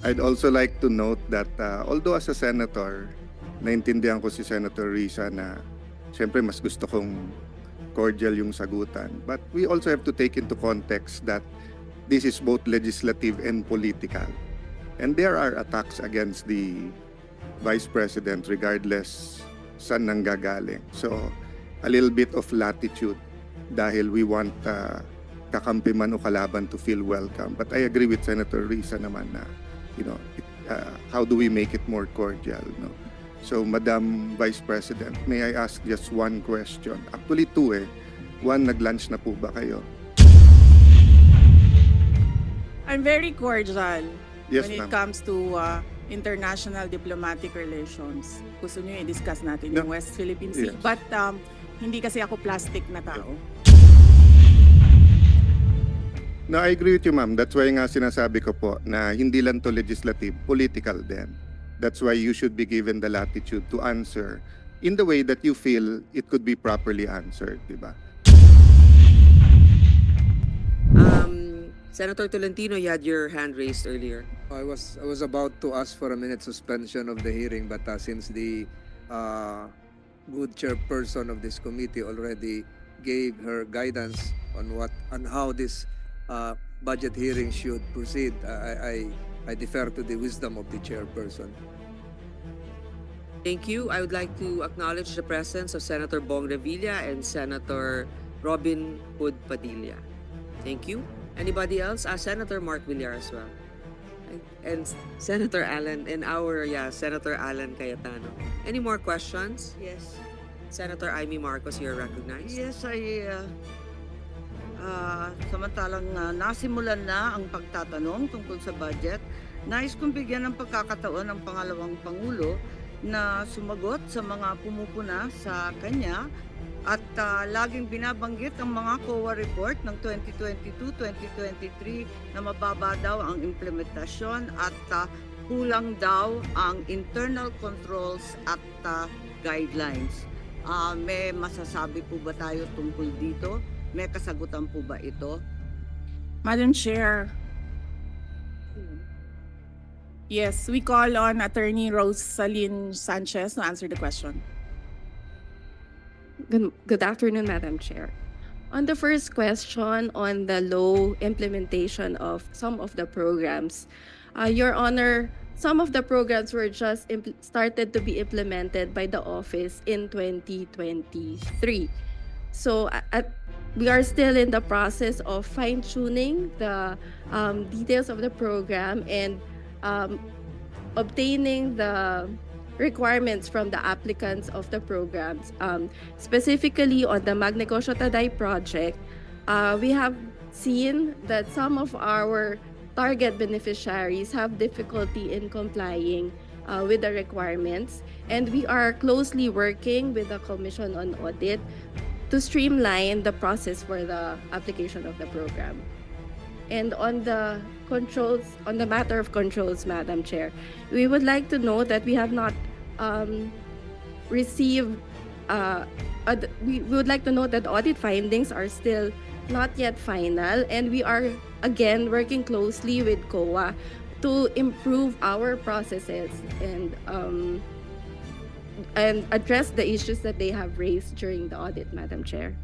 I'd also like to note that although as a senator, naintindihan ko si Senator Risa na siyempre mas gusto kong cordial yung sagutan. But we also have to take into context that this is both legislative and political. And there are attacks against the Vice President regardless saan nanggagaling. So a little bit of latitude dahil we want kakampi man o kalaban to feel welcome. But I agree with Senator Risa naman na, how do we make it more cordial? No? So, Madam Vice President, may I ask just one question? Actually, two eh. One, nag-lunch na po ba kayo? I'm very cordial Yes, when it ma'am. comes to international diplomatic relations. Gusto niyo i-discuss natin yung No. West Philippine Sea. Yes. But hindi kasi ako plastic na tao. No, I agree with you, ma'am. That's why nga sinasabi ko po na hindi lang to legislative, political din. That's why you should be given the latitude to answer in the way that you feel it could be properly answered, di ba? Senator Tolentino, you had your hand raised earlier. I was about to ask for a minute suspension of the hearing, but since the good chairperson of this committee already gave her guidance on how this budget hearing should proceed, I defer to the wisdom of the chairperson. Thank you. I would like to acknowledge the presence of Senator Bong Revilla and Senator Robin Hood Padilla. Thank you. Anybody else? Senator Mark Villar as well. And Senator Alan, Senator Alan Cayetano. Any more questions? Yes. Senator Amy Marcos, you're recognized. Yes, samantalang nasimulan na ang pagtatanong tungkol sa budget, nais kong bigyan ng pagkakataon ng pangalawang Pangulo na sumagot sa mga pumupuna sa kanya at laging binabanggit ang mga COA report ng 2022-2023 na mababa daw ang implementasyon at kulang daw ang internal controls at guidelines. May masasabi po ba tayo tungkol dito? May kasagutan po ba ito? Madam Chair, yes, we call on Attorney Rosaline Sanchez to answer the question. Good afternoon, Madam Chair. On the first question on the low implementation of some of the programs, Your Honor, some of the programs were just started to be implemented by the office in 2023. So we are still in the process of fine-tuning the details of the program and obtaining the requirements from the applicants of the programs. Specifically on the Magnegosyo Taday project, we have seen that some of our target beneficiaries have difficulty in complying with the requirements, and we are closely working with the Commission on Audit to streamline the process for the application of the program. And on the controls, on the matter of controls, Madam Chair, we would like to know that we have not received, we would like to know that audit findings are still not yet final, and we are again working closely with COA to improve our processes and address the issues that they have raised during the audit, Madam Chair.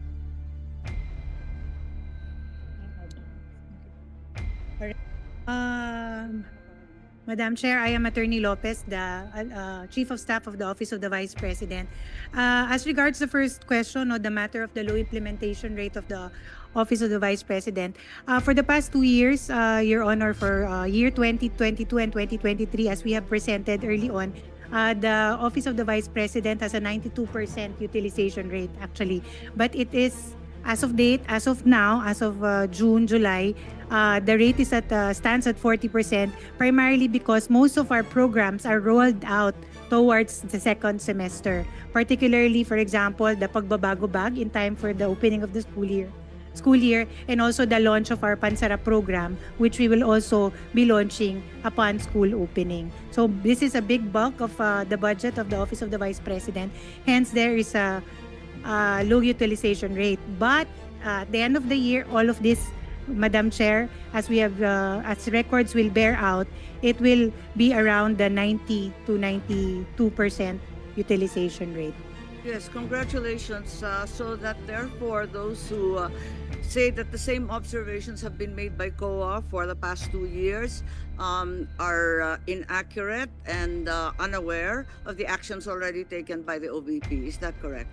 Madam Chair, I am Attorney Lopez, the Chief of Staff of the Office of the Vice President. As regards the first question on the matter of the low implementation rate of the Office of the Vice President, for the past 2 years, Your Honor, for year 2022 and 2023, as we have presented early on, the Office of the Vice President has a 92% utilization rate actually, but it is as of date, as of now, as of June, July, the rate is stands at 40%, primarily because most of our programs are rolled out towards the second semester. Particularly, for example, the Pagbabago Bag in time for the opening of the school year, and also the launch of our Pansara program, which we will also be launching upon school opening. So this is a big bulk of the budget of the Office of the Vice President. Hence, there is a low utilization rate. But at the end of the year, all of this Madam Chair, as we have, as records will bear out, it will be around the 90 to 92% utilization rate. Yes, congratulations. So that therefore, those who say that the same observations have been made by COA for the past 2 years are inaccurate and unaware of the actions already taken by the OVP. Is that correct?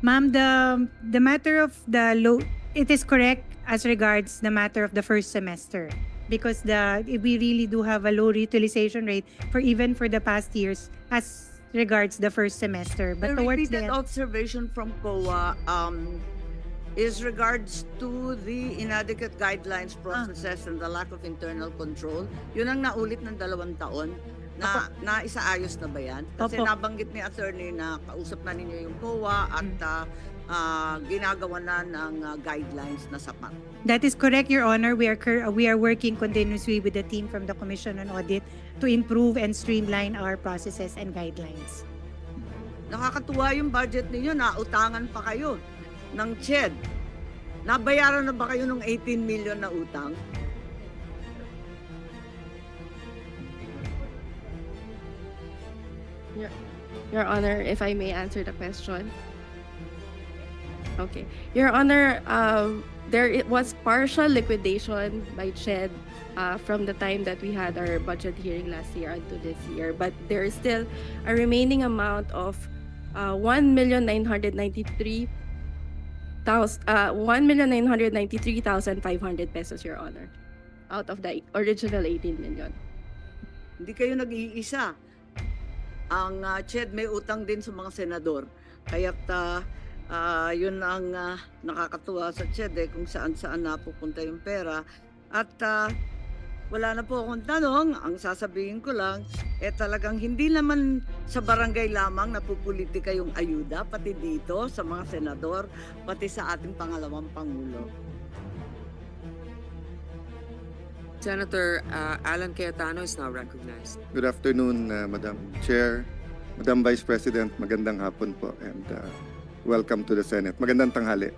Ma'am, the matter of the low, it is correct as regards the matter of the first semester, because we really do have a low utilization rate even for the past years as regards the first semester. But The towards repeated the observation from COA is regards to the inadequate guidelines, processes, and the lack of internal control. Yun ang naulit ng 2 taon. Na isaayos na ba yan? Kasi Opo. nabanggit ni attorney na kausap na ninyo yung COA at ginagawa na ng guidelines na sapat. That is correct, Your Honor. We are working continuously with the team from the Commission on Audit to improve and streamline our processes and guidelines. Nakakatuwa yung budget ninyo, nautangan pa kayo ng CHED. Nabayaran na ba kayo ng 18 million na utang? Your Honor, if I may answer the question. Okay. Your Honor, it was partial liquidation by CHED from the time that we had our budget hearing last year until this year. But there is still a remaining amount of 1,993,500 pesos, Your Honor, out of the original 18 million. Hindi kayo nag-iisa. Ang CHED may utang din sa mga senador. Kaya't yun ang nakakatuwa sa CHED kung saan-saan napupunta yung pera. At wala na po akong tanong. Ang sasabihin ko lang, talagang hindi naman sa barangay lamang napupolitika yung ayuda, pati dito sa mga senador, pati sa ating pangalawang Pangulo. Senator Alan Cayetano is now recognized. Good afternoon, Madam Chair, Madam Vice President, magandang hapon po, and welcome to the Senate. Magandang tanghali.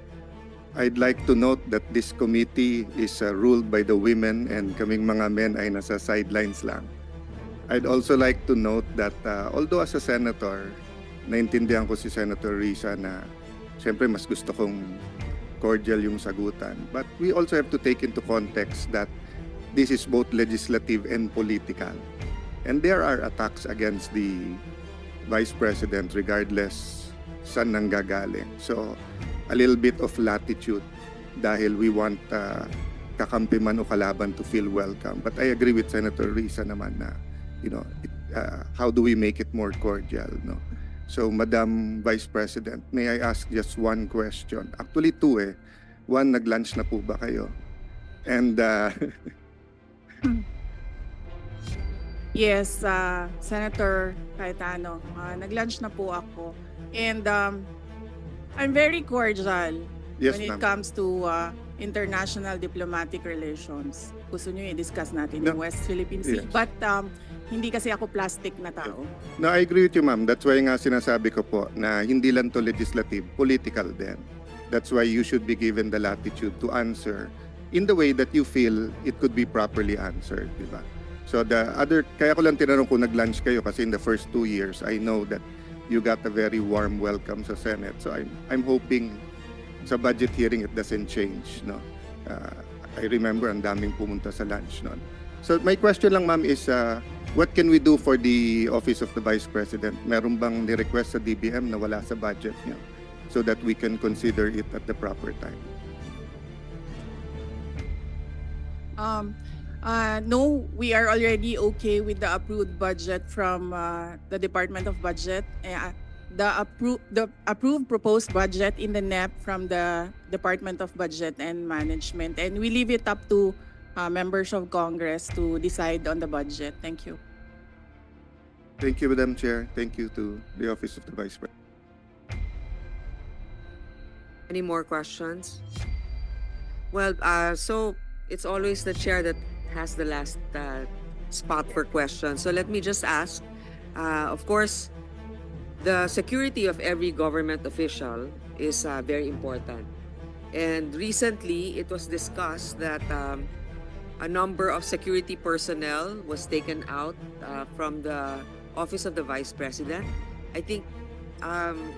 I'd like to note that this committee is ruled by the women and kaming mga men ay nasa sidelines lang. I'd also like to note that although as a senator, naintindihan ko si Senator Risa na siyempre mas gusto kong cordial yung sagutan. But we also have to take into context that this is both legislative and political. And there are attacks against the Vice President regardless saan nanggagaling. So, a little bit of latitude dahil we want kakampi man o kalaban to feel welcome. But I agree with Senator Risa naman na, how do we make it more cordial, no? So, Madam Vice President, may I ask just one question? Actually, two eh. One, nag-lunch na po ba kayo? And Yes, Senator Cayetano, nag-lunch na po ako. And I'm very cordial yes, when it ma'am. comes to international diplomatic relations. Gusto nyo i-discuss natin yung No. West Philippine Sea. Yes. But hindi kasi ako plastic na tao. No, I agree with you, ma'am. That's why nga sinasabi ko po na hindi lang to legislative, political din. That's why you should be given the latitude to answer in the way that you feel it could be properly answered, di ba? So kaya ko lang tinanong kung nag-lunch kayo kasi in the first 2 years, I know that you got a very warm welcome sa Senate. So I'm hoping sa budget hearing it doesn't change, no? I remember ang daming pumunta sa lunch noon. So my question lang, ma'am, is what can we do for the Office of the Vice President? Meron bang ni-request sa DBM na wala sa budget niyo so that we can consider it at the proper time? No, we are already okay with the approved budget from the Department of Budget. The approved proposed budget in the NEP from the Department of Budget and Management. And we leave it up to members of Congress to decide on the budget. Thank you. Thank you, Madam Chair. Thank you to the Office of the Vice President. Any more questions? Well, so it's always the chair that has the last spot for questions. So let me just ask, of course, the security of every government official is very important. And recently, it was discussed that a number of security personnel was taken out from the Office of the Vice President. I think,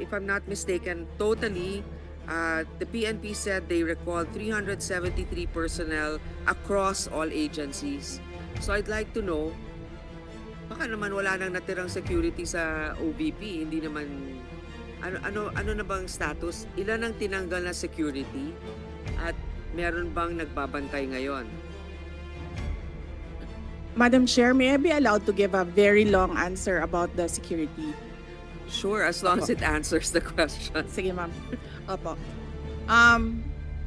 if I'm not mistaken, totally, the PNP said they recalled 373 personnel across all agencies. So I'd like to know, baka naman wala nang natirang security sa OVP, hindi naman, ano na bang status? Ilan ang tinanggal na security at meron bang nagbabantay ngayon? Madam Chair, may I be allowed to give a very long answer about the security? Sure, as long as it answers the question. Sige, ma'am. Opo.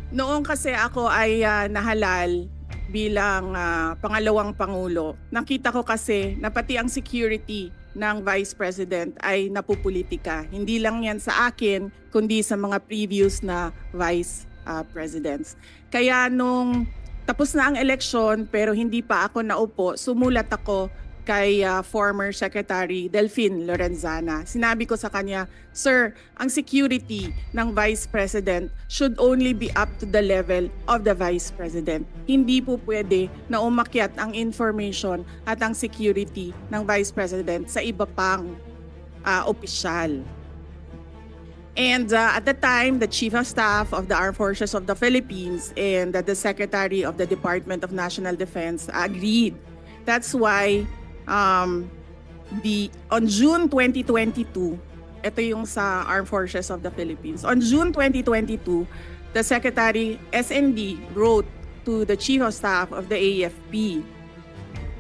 Noong kasi ako ay nahalal bilang pangalawang pangulo, nakita ko kasi na pati ang security ng Vice President ay napupolitika. Hindi lang yan sa akin, kundi sa mga previous na Vice Presidents. Kaya nung tapos na ang eleksyon pero hindi pa ako naupo, sumulat ako kay former Secretary Delphine Lorenzana. Sinabi ko sa kanya, "Sir, ang security ng Vice President should only be up to the level of the Vice President. Hindi po pwede na umakyat ang information at ang security ng Vice President sa iba pang opisyal." And at the time, the Chief of Staff of the Armed Forces of the Philippines and the Secretary of the Department of National Defense agreed. That's why on June 2022, ito yung sa Armed Forces of the Philippines. On June 2022, the Secretary SND wrote to the Chief of Staff of the AFP,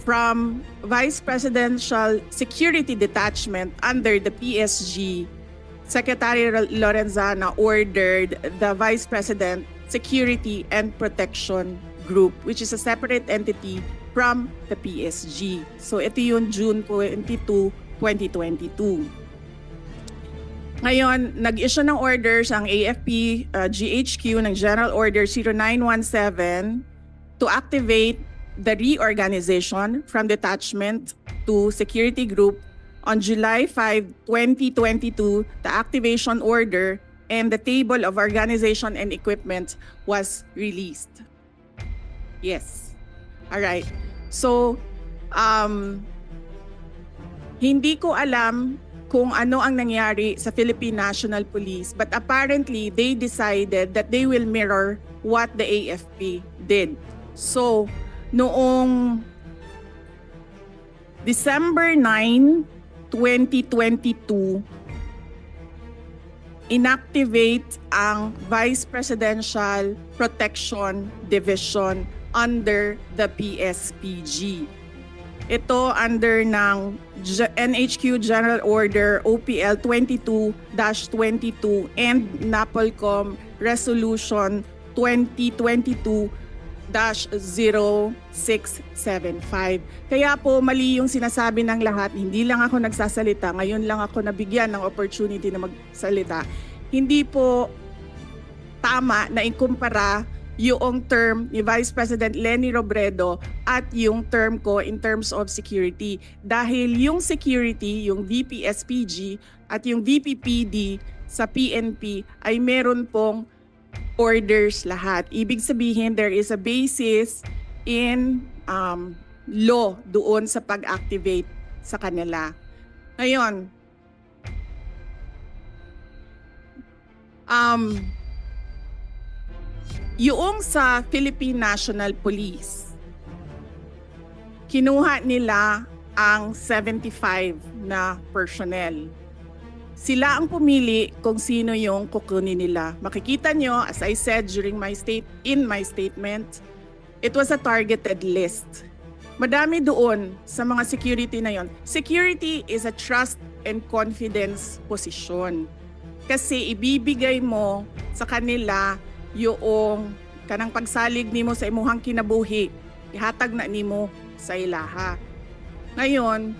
from Vice Presidential Security Detachment under the PSG, Secretary Lorenzana ordered the Vice President Security and Protection Group, which is a separate entity from the PSG. So ito yung June 22, 2022. Ngayon, nag-issue ng orders ang AFP GHQ ng General Order 0917 to activate the reorganization from detachment to security group. On July 5, 2022, the activation order and the table of organization and equipment was released. Yes. All right. So, hindi ko alam kung ano ang nangyari sa Philippine National Police, but apparently they decided that they will mirror what the AFP did. So, noong December 9, 2022, inactivate ang Vice Presidential Protection Division under the PSPG. Ito under ng NHQ General Order OPL 22-22 and NAPOLCOM Resolution 2022-0675. Kaya po mali yung sinasabi ng lahat, hindi lang ako nagsasalita, ngayon lang ako nabigyan ng opportunity na magsalita. Hindi po tama na ikumpara yung term ni Vice President Leni Robredo at yung term ko in terms of security. Dahil yung security, yung VPSPG at yung VPPD sa PNP ay meron pong orders lahat. Ibig sabihin, there is a basis in law doon sa pag-activate sa kanila. Ngayon, yung sa Philippine National Police, kinuha nila ang 75 na personnel. Sila ang pumili kung sino yung kukunin nila. Makikita nyo, as I said in my statement, it was a targeted list. Madami doon sa mga security na yon. Security is a trust and confidence position. Kasi ibibigay mo sa kanila yung kanang pagsalig nimo sa imuhang kinabuhi, ihatag na nimo sa ilaha. Ngayon,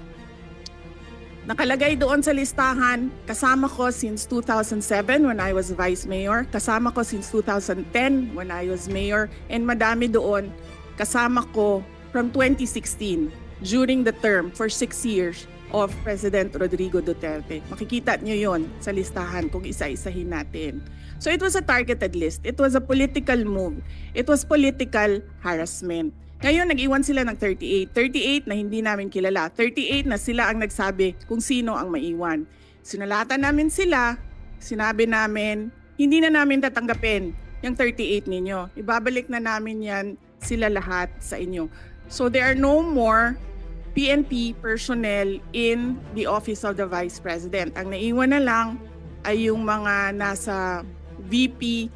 nakalagay doon sa listahan, kasama ko since 2007 when I was Vice Mayor, kasama ko since 2010 when I was Mayor, and madami doon kasama ko from 2016 during the term for 6 years of President Rodrigo Duterte. Makikita nyo yon sa listahan kung isa-isahin natin. So it was a targeted list. It was a political move. It was political harassment. Ngayon, nag-iwan sila ng 38. 38 na hindi namin kilala. 38 na sila ang nagsabi kung sino ang maiwan. Sinalatan namin sila, sinabi namin, hindi na namin tatanggapin yung 38 ninyo. Ibabalik na namin yan sila lahat sa inyo. So there are no more PNP personnel in the Office of the Vice President. Ang naiwan na lang ay yung mga nasa VP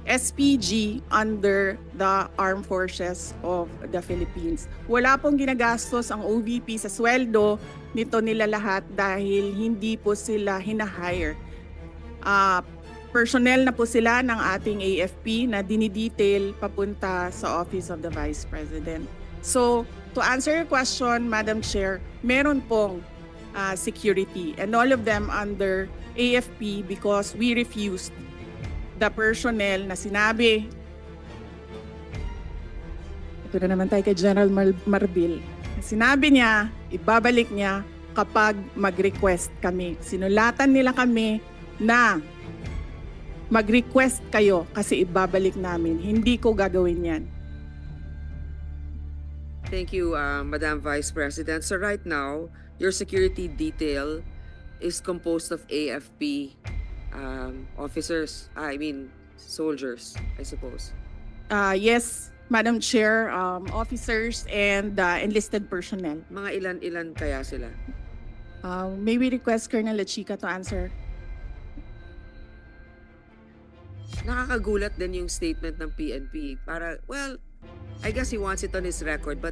SPG under the Armed Forces of the Philippines. Wala pong ginagastos ang OVP sa sweldo nito nila lahat dahil hindi po sila hinahire. Personnel na po sila ng ating AFP na dinidetail papunta sa Office of the Vice President. So, to answer your question, Madam Chair, meron pong security and all of them under AFP because we refused the personnel na sinabi. Ito na naman tayo kay General Marbil. Sinabi niya, ibabalik niya kapag mag-request kami. Sinulatan nila kami na mag-request kayo kasi ibabalik namin. Hindi ko gagawin yan. Thank you, Madam Vice President. So right now, your security detail is composed of AFP officers, soldiers, I suppose. Yes, Madam Chair, officers and enlisted personnel. Mga ilan-ilan kaya sila? May we request Colonel Lachica to answer? Nakakagulat din yung statement ng PNP. I guess he wants it on his record, but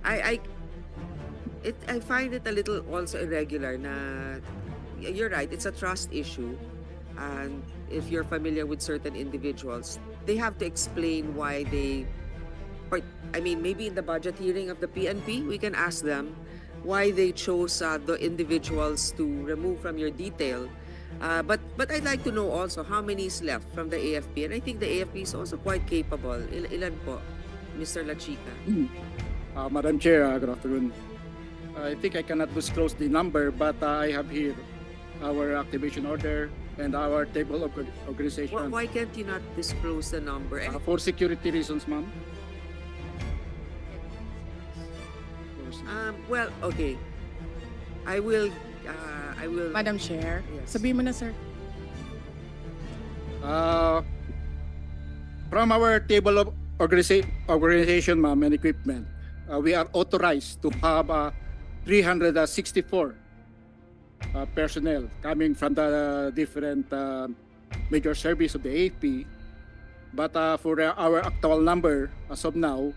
I find it a little also irregular na you're right, it's a trust issue. And if you're familiar with certain individuals, they have to explain why maybe in the budget hearing of the PNP, we can ask them why they chose the individuals to remove from your detail. But I'd like to know also how many is left from the AFP. And I think the AFP is also quite capable. Ilan po, Mr. Lachica? Madam Chair, good afternoon. I think I cannot disclose the number, but I have here our activation order and our table of organization. Why can't you not disclose the number? For security reasons, ma'am. Okay. I will. Madam Chair, Yes. sabihin mo na, sir. From our table of organization, ma'am, and equipment, we are authorized to have 364 personnel coming from the different major service of the AFP. But for our actual number, as of now,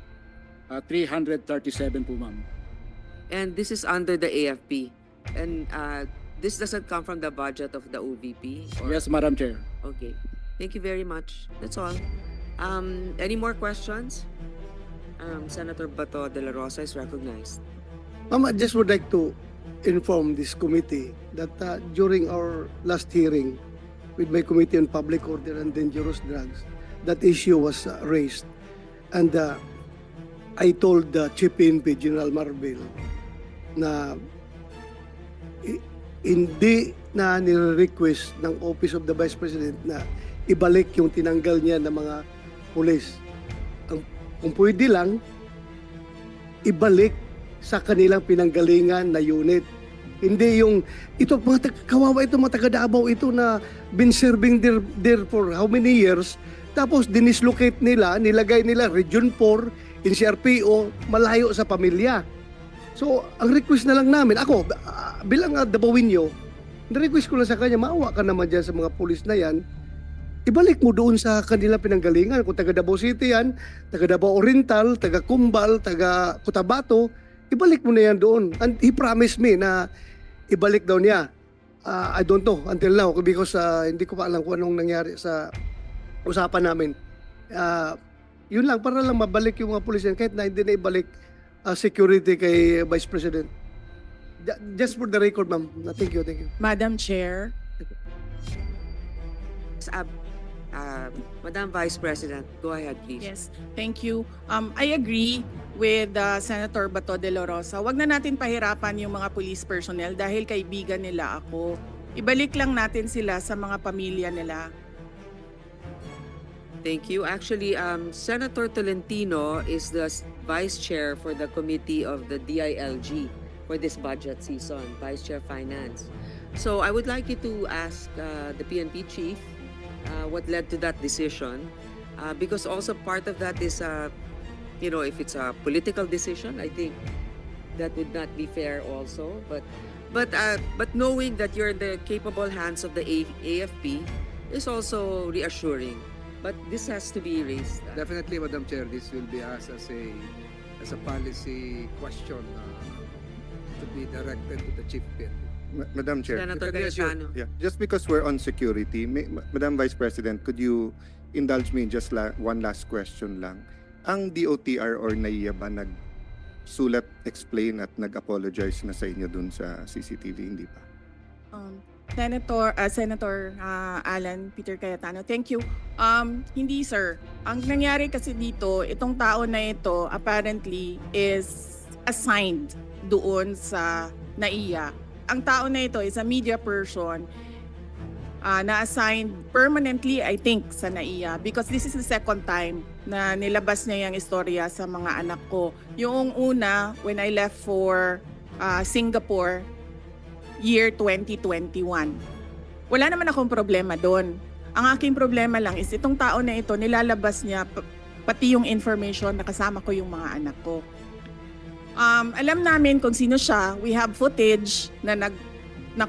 337 po, ma'am. And this is under the AFP. And this doesn't come from the budget of the OVP? Or- Yes, Madam Chair. Okay. Thank you very much. That's all. Any more questions? Senator Bato de la Rosa is recognized. Ma'am, I just would like to inform this committee that during our last hearing with my Committee on Public Order and Dangerous Drugs, that issue was raised. And I told Chief PNP, General Marbil, na hindi na nire-request ng Office of the Vice President na ibalik yung tinanggal niya ng mga pulis. Kung pwede lang, ibalik sa kanilang pinanggalingan na unit. Hindi yung, ito mga kawawa ito, mga taga Davao ito na been serving there for how many years, tapos dinislocate nila, nilagay nila Region 4, NCRPO, malayo sa pamilya. So, ang request na lang namin, ako, bilang Davao-inyo, na-request ko lang sa kanya, maawa ka naman dyan sa mga pulis na yan, ibalik mo doon sa kanilang pinanggalingan. Kung taga Davao City yan, taga Davao Oriental, taga Cumbal, taga Cotabato, ibalik mo na yan doon. And he promised me na ibalik daw niya. I don't know until now because hindi ko pa alam kung anong nangyari sa usapan namin. Yun lang, para lang mabalik yung mga pulis yan, kahit na hindi na ibalik security kay Vice President. Just for the record, ma'am. Thank you, thank you. Madam Chair. Madam Vice President, go ahead, please. Yes, thank you. I agree with Senator Bato de la Rosa, wag na natin pahirapan yung mga police personnel dahil kaibigan nila ako. Ibalik lang natin sila sa mga pamilya nila. Thank you. Actually, Senator Tolentino is the Vice Chair for the Committee of the DILG for this budget season, Vice Chair Finance. So I would like you to ask the PNP Chief what led to that decision, because also part of that is, if it's a political decision, I think that would not be fair also. But knowing that you're in the capable hands of the AFP is also reassuring. But this has to be raised. Definitely, Madam Chair, this will be asked as a policy question to be directed to the Chief PNP. Madam Chair. Senator Cayetano. Yeah, just because we're on security, Madam Vice President, could you indulge me in just one last question lang? Ang DOTR or NAIA ba nagsulat, explain at nag-apologize na sa inyo dun sa CCTV, hindi pa? Senator Alan Peter Cayetano, thank you. Hindi sir. Ang nangyari kasi dito, itong tao na ito apparently is assigned doon sa NAIA. Ang tao na ito is a media person na-assigned permanently, I think, sa NAIA because this is the second time na nilabas niya yung istorya sa mga anak ko. Yung una, when I left for Singapore, year 2021. Wala naman akong problema doon. Ang aking problema lang is itong tao na ito, nilalabas niya pati yung information na kasama ko yung mga anak ko. Alam namin kung sino siya. We have footage na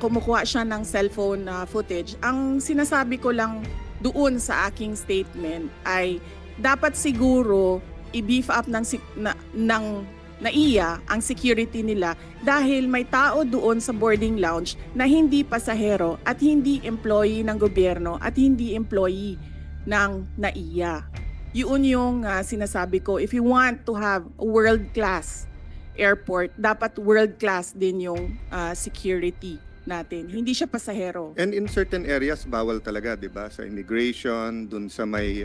kumukuha siya ng cellphone footage. Ang sinasabi ko lang doon sa aking statement ay dapat siguro i-beef up ng NAIA ang security nila dahil may tao doon sa boarding lounge na hindi pasahero at hindi employee ng gobyerno at hindi employee ng NAIA. Yun yung sinasabi ko. If you want to have a world-class airport, dapat world-class din yung security natin. Hindi siya pasahero. And in certain areas, bawal talaga, di ba? Sa immigration, dun sa may...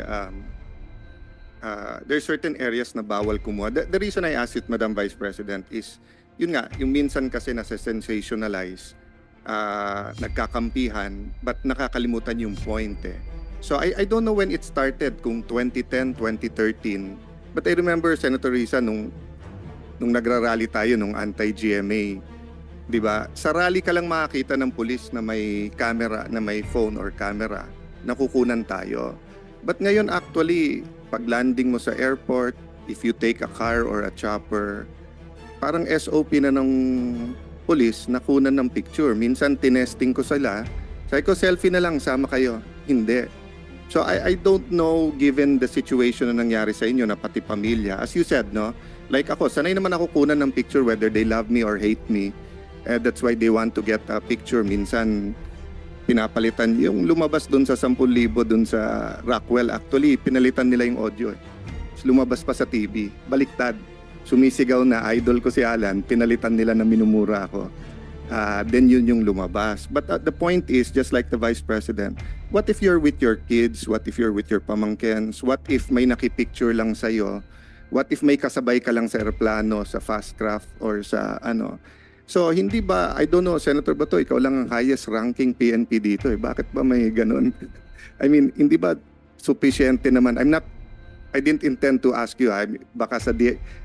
there's certain areas na bawal kumuha. The reason I asked it, Madam Vice President, is yun nga, yung minsan kasi nasa-sensationalize, nagkakampihan, but nakakalimutan yung point eh. So I don't know when it started, kung 2010, 2013, but I remember, Senator Risa, nung nagrarally tayo, nung anti-GMA, di ba? Sa rally ka lang makakita ng pulis na may camera, na may phone or camera, nakukunan tayo. But ngayon actually, pag landing mo sa airport, if you take a car or a chopper, parang SOP na ng police, nakunan ng picture. Minsan tinesting ko sila, sabi ko, selfie na lang, sama kayo. Hindi. So I don't know, given the situation na nangyari sa inyo na pati pamilya, as you said, no? Like ako, sanay naman ako kunan ng picture whether they love me or hate me. That's why they want to get a picture. Minsan, pinapalitan yung lumabas dun sa 10,000 dun sa Rockwell. Actually, pinalitan nila yung audio. Lumabas pa sa TV. Baliktad. Sumisigaw na idol ko si Alan. Pinalitan nila na minumura ako. Then yun yung lumabas. But the point is, just like the Vice President, what if you're with your kids? What if you're with your pamangkens? What if may nakipicture lang sa'yo? What if may kasabay ka lang sa aeroplano, sa Fastcraft, or sa ano? So, hindi ba, I don't know, Senator Bato, ikaw lang ang highest ranking PNP dito eh. Bakit ba may ganun? I mean, hindi ba sufficiente naman? I didn't intend to ask you. Baka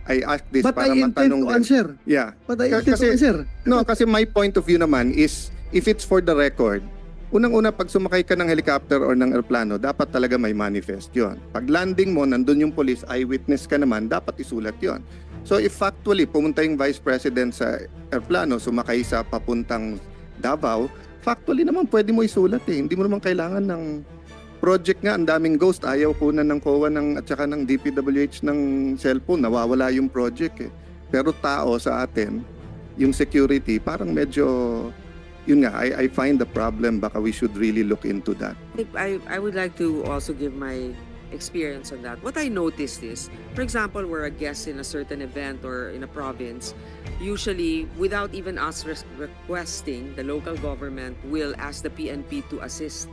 I asked this But para I intend matanong to din. answer. Yeah. But I intend to Kasi- answer. No, kasi my point of view naman is, if it's for the record, unang-una, pag sumakay ka ng helicopter or ng aeroplano, dapat talaga may manifest yon. Pag landing mo, nandun yung police, eyewitness ka naman, dapat isulat yon. So if factually, pumunta yung Vice President sa aeroplano, sumakay sa papuntang Davao, factually naman pwede mo isulat eh. Hindi mo naman kailangan ng project nga, ang daming ghost, ayaw kunan ng COA at saka ng DPWH ng cellphone, nawawala yung project eh. Pero tao sa atin, yung security, parang medyo, yun nga, I find the problem, baka we should really look into that. I would like to also give my experience on that. What I noticed is, for example, we're a guest in a certain event or in a province, usually without even us requesting, the local government will ask the PNP to assist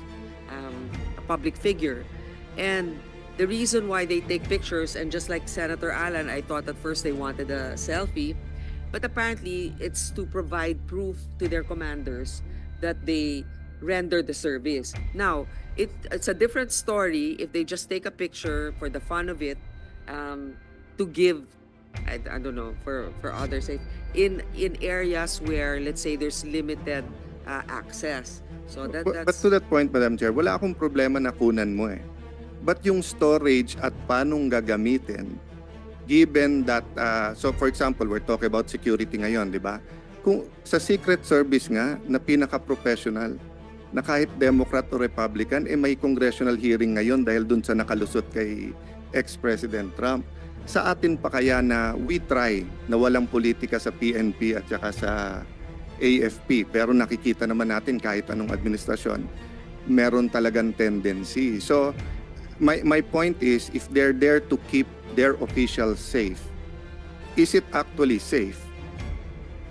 a public figure. And the reason why they take pictures, and just like Senator Alan, I thought at first they wanted a selfie, but apparently it's to provide proof to their commanders that they render the service. Now, it's a different story if they just take a picture for the fun of it, to give, I don't know, for others, in areas where, let's say, there's limited access. So But that's to that point, Madam Chair, wala akong problema na kunan mo eh. But yung storage at paanong gagamitin, given that, so for example, we're talking about security ngayon, di ba? Kung sa Secret Service nga, na pinaka-professional, na kahit Democrat o Republican, may congressional hearing ngayon dahil dun sa nakalusot kay ex-President Trump. Sa atin pa kaya na we try na walang politika sa PNP at saka sa AFP, pero nakikita naman natin kahit anong administrasyon, meron talagang tendency. So, my point is, if they're there to keep their officials safe, is it actually safe?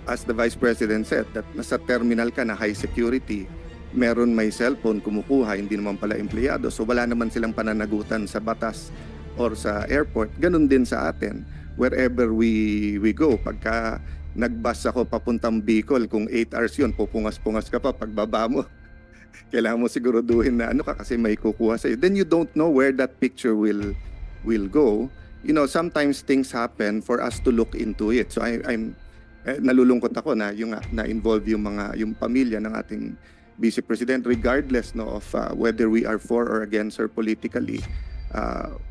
As the Vice President said, that nasa terminal ka na high security, meron may cellphone, kumukuha, hindi naman pala empleyado, so wala naman silang pananagutan sa batas or sa airport. Ganun din sa atin, wherever we go. Pagka nagbus ako papuntang Bicol, kung 8 hours yun, pupungas-pungas ka pa pagbaba mo. Kailangan mo siguraduhin na ano ka kasi may kukuha sa'yo. Then you don't know where that picture will go. You know, sometimes things happen for us to look into it. So I'm nalulungkot ako na yung na-involve yung pamilya ng ating Vice President, regardless of whether we are for or against her politically.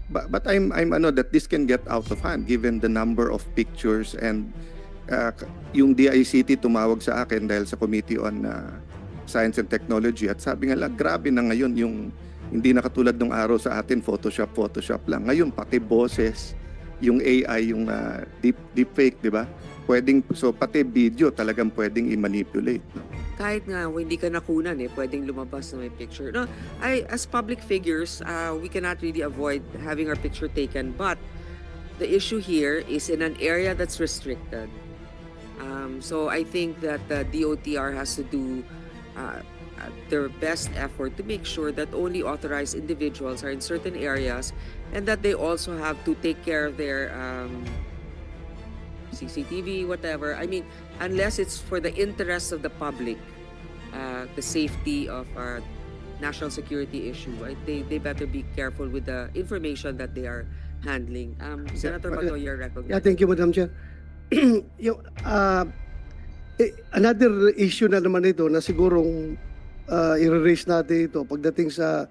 But I'm that this can get out of hand given the number of pictures, and yung DICT tumawag sa akin dahil sa Committee on Science and Technology, at sabi nga lang, grabe na ngayon yung hindi na katulad ng araw sa atin, Photoshop lang. Ngayon pati boses, yung AI, yung deepfake, di ba? So pati video talagang pwedeng i-manipulate. No? kahit nga hindi ka nakunan pwedeng lumabas na may picture. No, as public figures, we cannot really avoid having our picture taken, but the issue here is in an area that's restricted. So I think that the DOTR has to do their best effort to make sure that only authorized individuals are in certain areas, and that they also have to take care of their CCTV, whatever. I mean, unless it's for the interest of the public, the safety of our national security issue, they better be careful with the information that they are handling. Senator Bato, you're recognized. Yeah, thank you, Madam Chair. Yung, another issue na naman ito na sigurong i-raise natin ito pagdating sa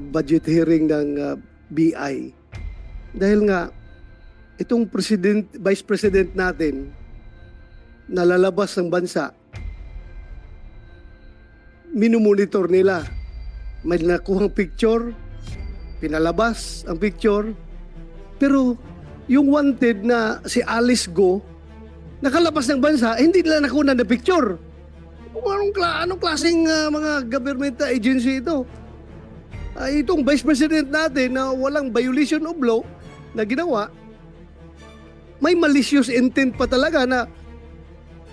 budget hearing ng BI. Dahil nga, itong Vice President natin na lalabas ng bansa, minumonitor nila. May nakuhang picture, pinalabas ang picture, pero yung wanted na si Alice Go, nakalabas ng bansa, hindi nila nakuha na picture. Anong klaseng mga government agency ito? Itong Vice President natin na walang violation of law na ginawa, may malicious intent pa talaga na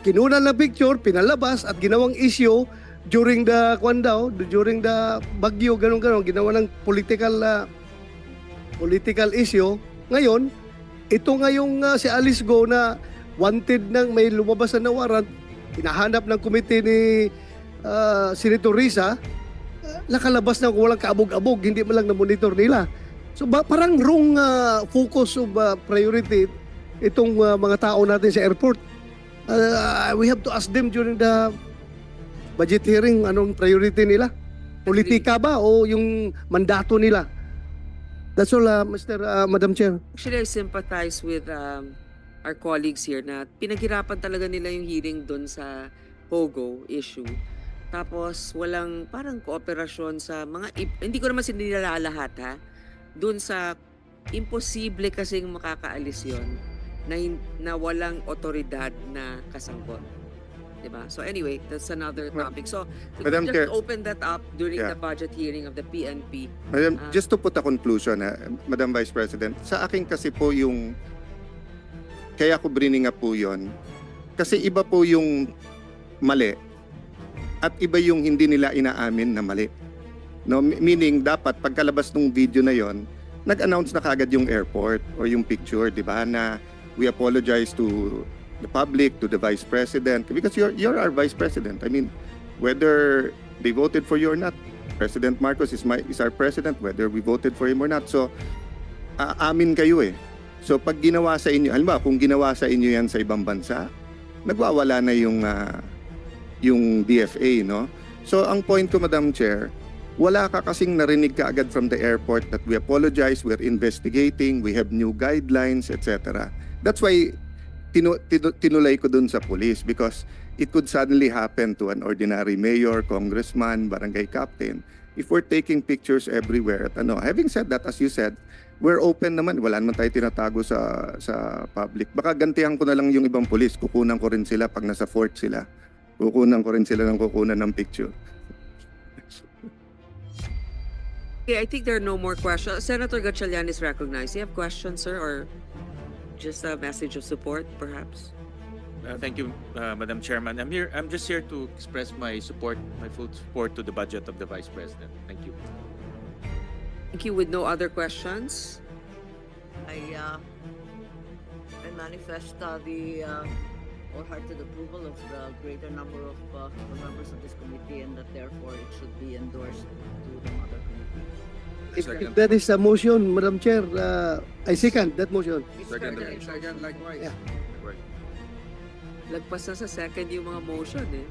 kinunan na picture, pinalabas at ginawang issue during the during the bagyo, ganun ginawa ng political issue. Ngayon, ito ngayong si Alice Go na wanted nang may lumabas na warrant, hinahanap ng komite ni Senator Risa, nakalabas na walang kaabog-abog, hindi man lang na-monitor nila. So parang wrong focus of priority itong mga tao natin sa airport. We have to ask them during the budget hearing, anong priority nila? Politika ba o yung mandato nila? That's all, Madam Chair. Actually, I sympathize with our colleagues here na pinaghirapan talaga nila yung hearing doon sa POGO issue. Tapos walang parang kooperasyon sa mga, hindi ko naman sinilala lahat ha, doon sa imposible kasing makakaalis yon na walang otoridad na kasangkot. Diba? So anyway, that's another topic. So Madam just Chair, open that up during yeah, the budget hearing of the PNP. Madam, just to put a conclusion, Madam Vice President, sa akin kasi po yung, kaya ko bringing up po yun, kasi iba po yung mali at iba yung hindi nila inaamin na mali. No, meaning dapat pagkalabas ng video na yon, nag-announce na kagad yung airport or yung picture, di ba, na we apologize to the public, to the Vice President, because you're our Vice President. I mean, whether they voted for you or not, President Marcos is our president, whether we voted for him or not. So, amin kayo eh. So, pag ginawa sa inyo, halimbawa, kung ginawa sa inyo yan sa ibang bansa, nagwawala na yung DFA, no? So, ang point ko, Madam Chair, wala ka kasing narinig ka agad from the airport that we apologize, we're investigating, we have new guidelines, etc. That's why tinulay ko dun sa police, because it could suddenly happen to an ordinary mayor, congressman, barangay captain if we're taking pictures everywhere. At having said that, as you said, we're open naman. Wala naman tayo tinatago sa public. Baka gantihan ko na lang yung ibang police. Kukunan ko rin sila pag nasa fort sila. Kukunan ko rin sila ng kukunan ng picture. Okay, I think there are no more questions. Senator Gatchalian is recognized. You have questions, sir, or just a message of support, perhaps? Thank you, Madam Chairman. I'm just here to express my support, my full support to the budget of the Vice President. Thank you. Thank you. With no other questions? I manifest the wholehearted approval of the greater number of the members of this committee, and that therefore it should be endorsed to the mother committee. If that is a motion, Madam Chair, I second that motion. Second, likewise. Yeah. Lagpas na sa second yung mga motion eh.